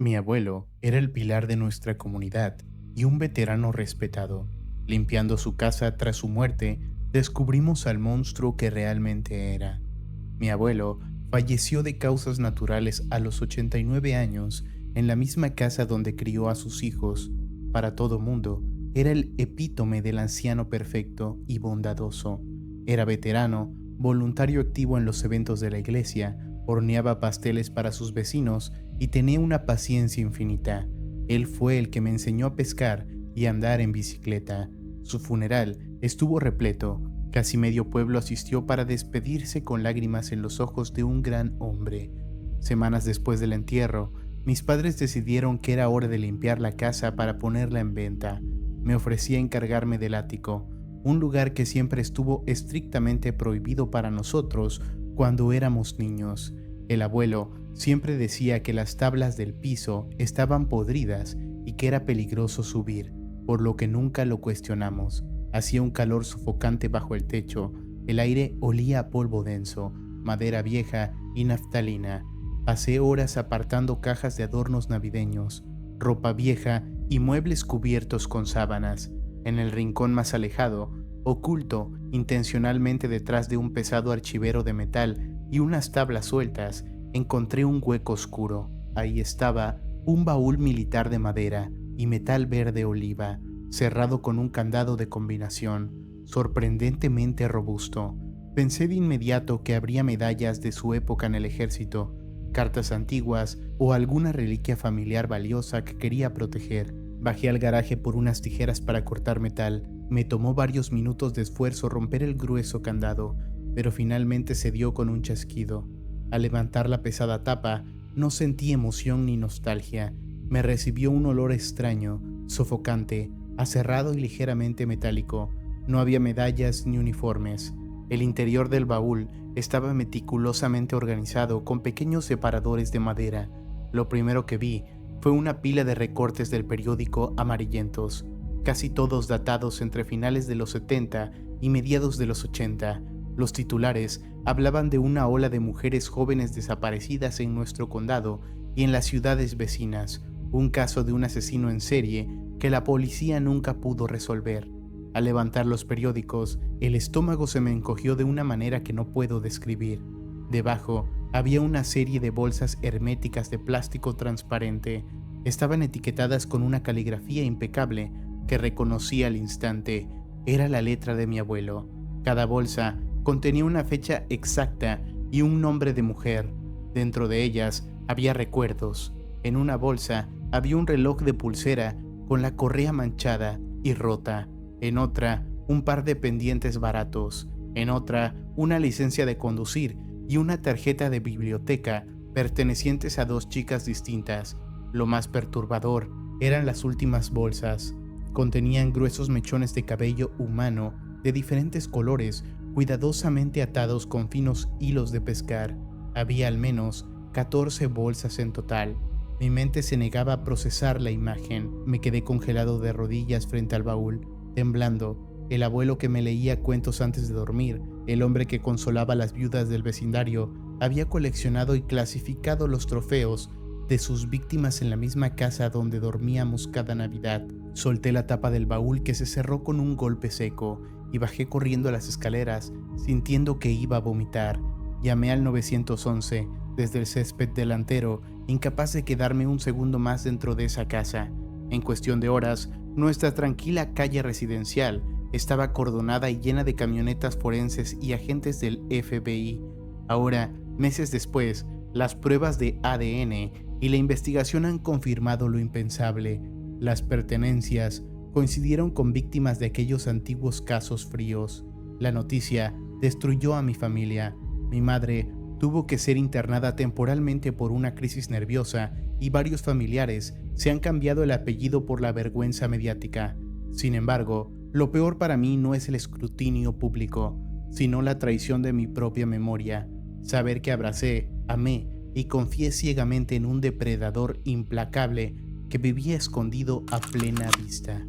Mi abuelo era el pilar de nuestra comunidad y un veterano respetado. Limpiando su casa tras su muerte, descubrimos al monstruo que realmente era. Mi abuelo falleció de causas naturales a los 89 años en la misma casa donde crió a sus hijos. Para todo mundo, era el epítome del anciano perfecto y bondadoso. Era veterano, voluntario activo en los eventos de la iglesia, horneaba pasteles para sus vecinos y tenía una paciencia infinita. Él fue el que me enseñó a pescar y a andar en bicicleta. Su funeral estuvo repleto. Casi medio pueblo asistió para despedirse con lágrimas en los ojos de un gran hombre. Semanas después del entierro, mis padres decidieron que era hora de limpiar la casa para ponerla en venta. Me ofrecí a encargarme del ático, un lugar que siempre estuvo estrictamente prohibido para nosotros cuando éramos niños. El abuelo siempre decía que las tablas del piso estaban podridas y que era peligroso subir, por lo que nunca lo cuestionamos. Hacía un calor sofocante bajo el techo, el aire olía a polvo denso, madera vieja y naftalina. Pasé horas apartando cajas de adornos navideños, ropa vieja y muebles cubiertos con sábanas. En el rincón más alejado, oculto intencionalmente detrás de un pesado archivero de metal y unas tablas sueltas, encontré un hueco oscuro. Ahí estaba un baúl militar de madera y metal verde oliva, cerrado con un candado de combinación, sorprendentemente robusto. Pensé de inmediato que habría medallas de su época en el ejército, cartas antiguas o alguna reliquia familiar valiosa que quería proteger. Bajé al garaje por unas tijeras para cortar metal. Me tomó varios minutos de esfuerzo romper el grueso candado, pero finalmente se dio con un chasquido. Al levantar la pesada tapa, no sentí emoción ni nostalgia. Me recibió un olor extraño, sofocante, aserrado y ligeramente metálico. No había medallas ni uniformes. El interior del baúl estaba meticulosamente organizado con pequeños separadores de madera. Lo primero que vi fue una pila de recortes del periódico amarillentos, casi todos datados entre finales de los 70 y mediados de los 80. Los titulares hablaban de una ola de mujeres jóvenes desaparecidas en nuestro condado y en las ciudades vecinas, un caso de un asesino en serie que la policía nunca pudo resolver. Al levantar los periódicos, el estómago se me encogió de una manera que no puedo describir. Debajo había una serie de bolsas herméticas de plástico transparente. Estaban etiquetadas con una caligrafía impecable que reconocí al instante. Era la letra de mi abuelo. Cada bolsa contenía una fecha exacta y un nombre de mujer. Dentro de ellas había recuerdos. En una bolsa había un reloj de pulsera con la correa manchada y rota. En otra, un par de pendientes baratos. En otra, una licencia de conducir y una tarjeta de biblioteca pertenecientes a dos chicas distintas. Lo más perturbador eran las últimas bolsas. Contenían gruesos mechones de cabello humano de diferentes colores, cuidadosamente atados con finos hilos de pescar. Había al menos 14 bolsas en total. Mi mente se negaba a procesar la imagen. Me quedé congelado de rodillas frente al baúl, temblando. El abuelo que me leía cuentos antes de dormir, el hombre que consolaba a las viudas del vecindario, había coleccionado y clasificado los trofeos de sus víctimas en la misma casa donde dormíamos cada Navidad. Solté la tapa del baúl que se cerró con un golpe seco y bajé corriendo las escaleras, sintiendo que iba a vomitar. Llamé al 911 desde el césped delantero, incapaz de quedarme un segundo más dentro de esa casa. En cuestión de horas, nuestra tranquila calle residencial estaba acordonada y llena de camionetas forenses y agentes del FBI. Ahora, meses después, las pruebas de ADN y la investigación han confirmado lo impensable. Las pertenencias coincidieron con víctimas de aquellos antiguos casos fríos. La noticia destruyó a mi familia. Mi madre tuvo que ser internada temporalmente por una crisis nerviosa y varios familiares se han cambiado el apellido por la vergüenza mediática. Sin embargo, lo peor para mí no es el escrutinio público, sino la traición de mi propia memoria. Saber que abracé, amé y confié ciegamente en un depredador implacable que vivía escondido a plena vista.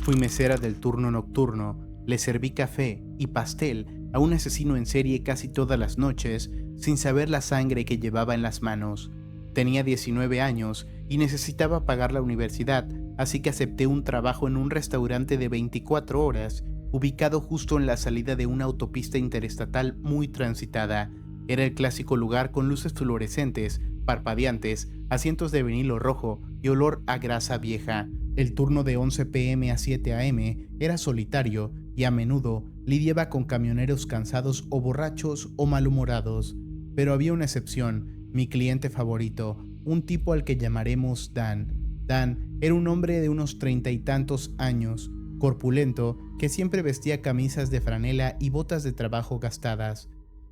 Fui mesera del turno nocturno, le serví café y pastel a un asesino en serie casi todas las noches, sin saber la sangre que llevaba en las manos. Tenía 19 años y necesitaba pagar la universidad, así que acepté un trabajo en un restaurante de 24 horas, ubicado justo en la salida de una autopista interestatal muy transitada. Era el clásico lugar con luces fluorescentes, parpadeantes, asientos de vinilo rojo y olor a grasa vieja. El turno de 11 p.m. a 7 a.m. era solitario y a menudo lidiaba con camioneros cansados o borrachos o malhumorados. Pero había una excepción, mi cliente favorito, un tipo al que llamaremos Dan. Dan era un hombre de unos 30 y tantos años, corpulento, que siempre vestía camisas de franela y botas de trabajo gastadas.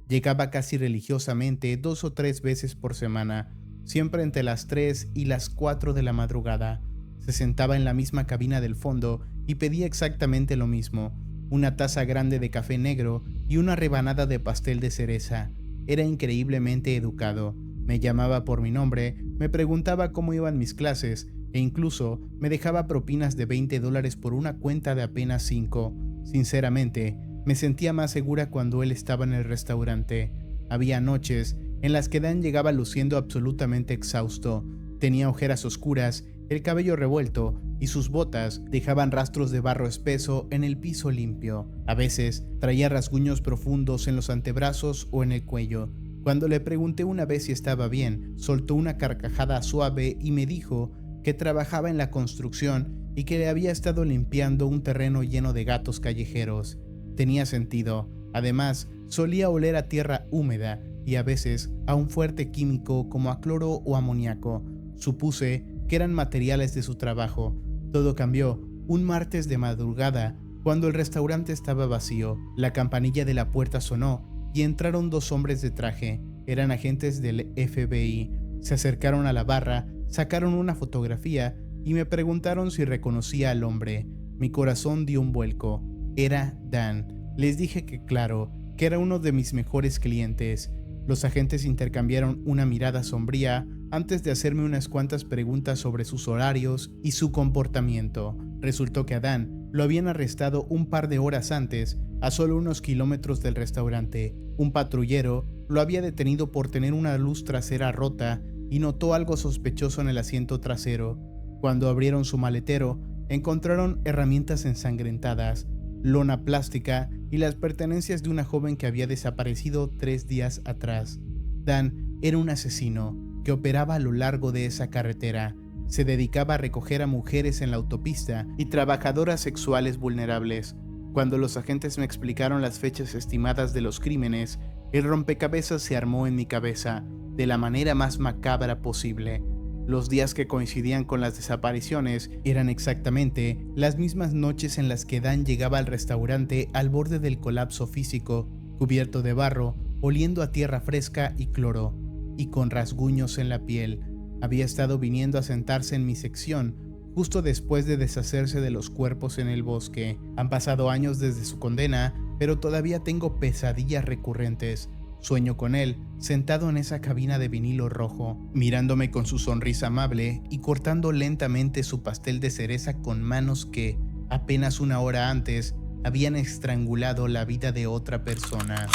Llegaba casi religiosamente 2 o 3 veces por semana, siempre entre las 3 y las 4 de la madrugada. Se sentaba en la misma cabina del fondo y pedía exactamente lo mismo, una taza grande de café negro y una rebanada de pastel de cereza. Era increíblemente educado, me llamaba por mi nombre, me preguntaba cómo iban mis clases e incluso me dejaba propinas de $20 por una cuenta de apenas 5. Sinceramente, me sentía más segura cuando él estaba en el restaurante. Había noches en las que Dan llegaba luciendo absolutamente exhausto. Tenía ojeras oscuras, el cabello revuelto y sus botas dejaban rastros de barro espeso en el piso limpio. A veces traía rasguños profundos en los antebrazos o en el cuello. Cuando le pregunté una vez si estaba bien, soltó una carcajada suave y me dijo que trabajaba en la construcción y que le había estado limpiando un terreno lleno de gatos callejeros. Tenía sentido. Además, solía oler a tierra húmeda y a veces a un fuerte químico como a cloro o amoníaco. Supuse que eran materiales de su trabajo. Todo cambió un martes de madrugada cuando el restaurante estaba vacío. La campanilla de la puerta sonó y entraron 2 hombres de traje. Eran agentes del FBI. Se acercaron a la barra, sacaron una fotografía y me preguntaron si reconocía al hombre. Mi corazón dio un vuelco. Era Dan. Les dije que claro, que era uno de mis mejores clientes. Los agentes intercambiaron una mirada sombría antes de hacerme unas cuantas preguntas sobre sus horarios y su comportamiento. Resultó que a Dan lo habían arrestado un par de horas antes, a solo unos kilómetros del restaurante. Un patrullero lo había detenido por tener una luz trasera rota y notó algo sospechoso en el asiento trasero. Cuando abrieron su maletero, encontraron herramientas ensangrentadas, lona plástica y las pertenencias de una joven que había desaparecido 3 días atrás. Dan era un asesino que operaba a lo largo de esa carretera. Se dedicaba a recoger a mujeres en la autopista y trabajadoras sexuales vulnerables. Cuando los agentes me explicaron las fechas estimadas de los crímenes, el rompecabezas se armó en mi cabeza de la manera más macabra posible. Los días que coincidían con las desapariciones eran exactamente las mismas noches en las que Dan llegaba al restaurante al borde del colapso físico, cubierto de barro, oliendo a tierra fresca y cloro, y con rasguños en la piel. Había estado viniendo a sentarse en mi sección justo después de deshacerse de los cuerpos en el bosque. Han pasado años desde su condena, pero todavía tengo pesadillas recurrentes. Sueño con él, sentado en esa cabina de vinilo rojo, mirándome con su sonrisa amable y cortando lentamente su pastel de cereza con manos que, apenas una hora antes, habían estrangulado la vida de otra persona.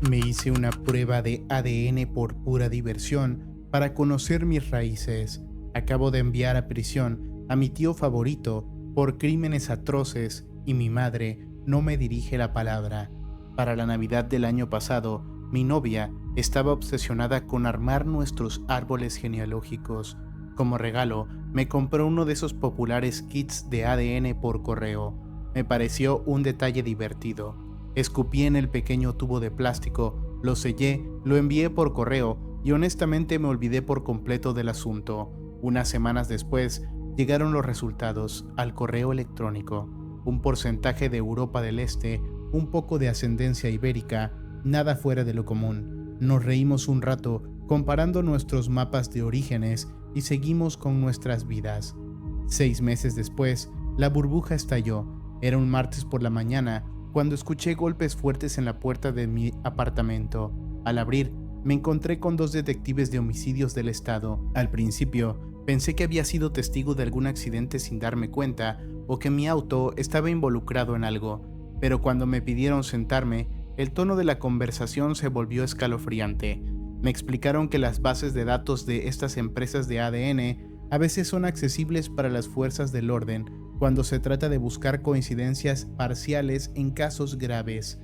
Me hice una prueba de ADN por pura diversión para conocer mis raíces. Acabo de enviar a prisión a mi tío favorito por crímenes atroces y mi madre no me dirige la palabra. Para la Navidad del año pasado, mi novia estaba obsesionada con armar nuestros árboles genealógicos. Como regalo, me compró uno de esos populares kits de ADN por correo. Me pareció un detalle divertido. Escupí en el pequeño tubo de plástico, lo sellé, lo envié por correo y honestamente me olvidé por completo del asunto. Unas semanas después, llegaron los resultados al correo electrónico. Un porcentaje de Europa del Este, un poco de ascendencia ibérica, nada fuera de lo común. Nos reímos un rato comparando nuestros mapas de orígenes y seguimos con nuestras vidas. 6 meses después, la burbuja estalló. Era un martes por la mañana cuando escuché golpes fuertes en la puerta de mi apartamento. Al abrir, me encontré con 2 detectives de homicidios del estado. Al principio, pensé que había sido testigo de algún accidente sin darme cuenta o que mi auto estaba involucrado en algo, pero cuando me pidieron sentarme, el tono de la conversación se volvió escalofriante. Me explicaron que las bases de datos de estas empresas de ADN a veces son accesibles para las fuerzas del orden cuando se trata de buscar coincidencias parciales en casos graves.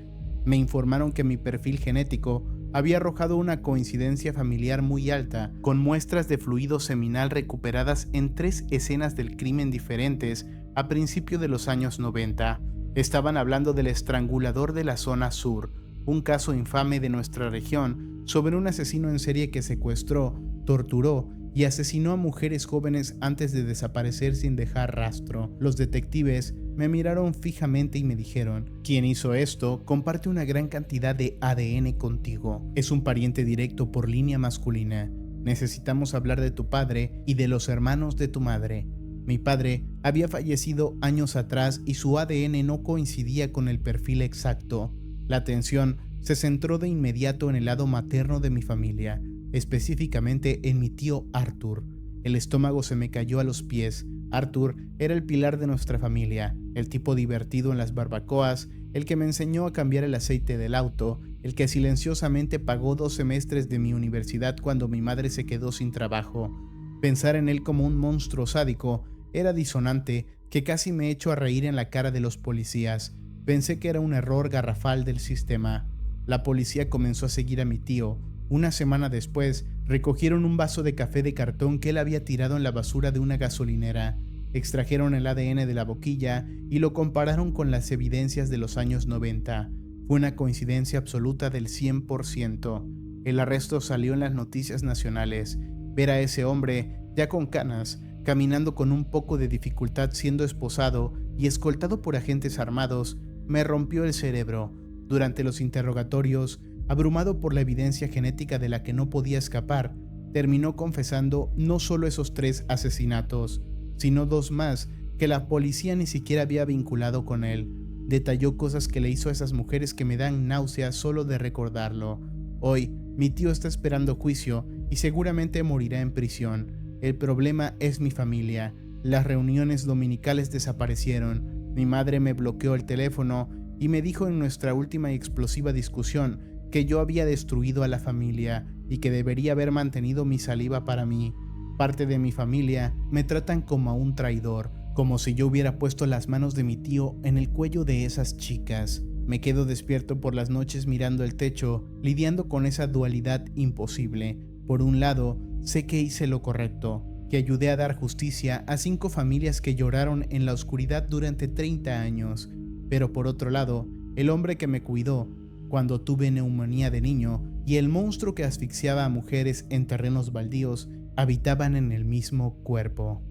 Me informaron que mi perfil genético había arrojado una coincidencia familiar muy alta, con muestras de fluido seminal recuperadas en 3 escenas del crimen diferentes a principios de los años 90. Estaban hablando del estrangulador de la zona sur, un caso infame de nuestra región sobre un asesino en serie que secuestró, torturó y asesinó a mujeres jóvenes antes de desaparecer sin dejar rastro. Los detectives me miraron fijamente y me dijeron: quien hizo esto comparte una gran cantidad de ADN contigo. Es un pariente directo por línea masculina. Necesitamos hablar de tu padre y de los hermanos de tu madre. Mi padre había fallecido años atrás y su ADN no coincidía con el perfil exacto. La atención se centró de inmediato en el lado materno de mi familia, específicamente en mi tío Arthur. El estómago se me cayó a los pies. Arthur era el pilar de nuestra familia, el tipo divertido en las barbacoas, el que me enseñó a cambiar el aceite del auto, el que silenciosamente pagó 2 semestres de mi universidad cuando mi madre se quedó sin trabajo. Pensar en él como un monstruo sádico era disonante, que casi me echó a reír en la cara de los policías. Pensé que era un error garrafal del sistema. La policía comenzó a seguir a mi tío. Una semana después, recogieron un vaso de café de cartón que él había tirado en la basura de una gasolinera. Extrajeron el ADN de la boquilla y lo compararon con las evidencias de los años 90. Fue una coincidencia absoluta del 100%. El arresto salió en las noticias nacionales. Ver a ese hombre, ya con canas, caminando con un poco de dificultad siendo esposado y escoltado por agentes armados, me rompió el cerebro. Durante los interrogatorios, abrumado por la evidencia genética de la que no podía escapar, terminó confesando no solo esos 3 asesinatos, sino 2 más que la policía ni siquiera había vinculado con él. Detalló cosas que le hizo a esas mujeres que me dan náuseas solo de recordarlo. Hoy, mi tío está esperando juicio y seguramente morirá en prisión. El problema es mi familia. Las reuniones dominicales desaparecieron. Mi madre me bloqueó el teléfono y me dijo en nuestra última y explosiva discusión que yo había destruido a la familia y que debería haber mantenido mi saliva para mí. Parte de mi familia me tratan como a un traidor, como si yo hubiera puesto las manos de mi tío en el cuello de esas chicas. Me quedo despierto por las noches mirando el techo, lidiando con esa dualidad imposible. Por un lado, sé que hice lo correcto, que ayudé a dar justicia a 5 familias que lloraron en la oscuridad durante 30 años. Pero por otro lado, el hombre que me cuidó cuando tuve neumonía de niño y el monstruo que asfixiaba a mujeres en terrenos baldíos habitaban en el mismo cuerpo.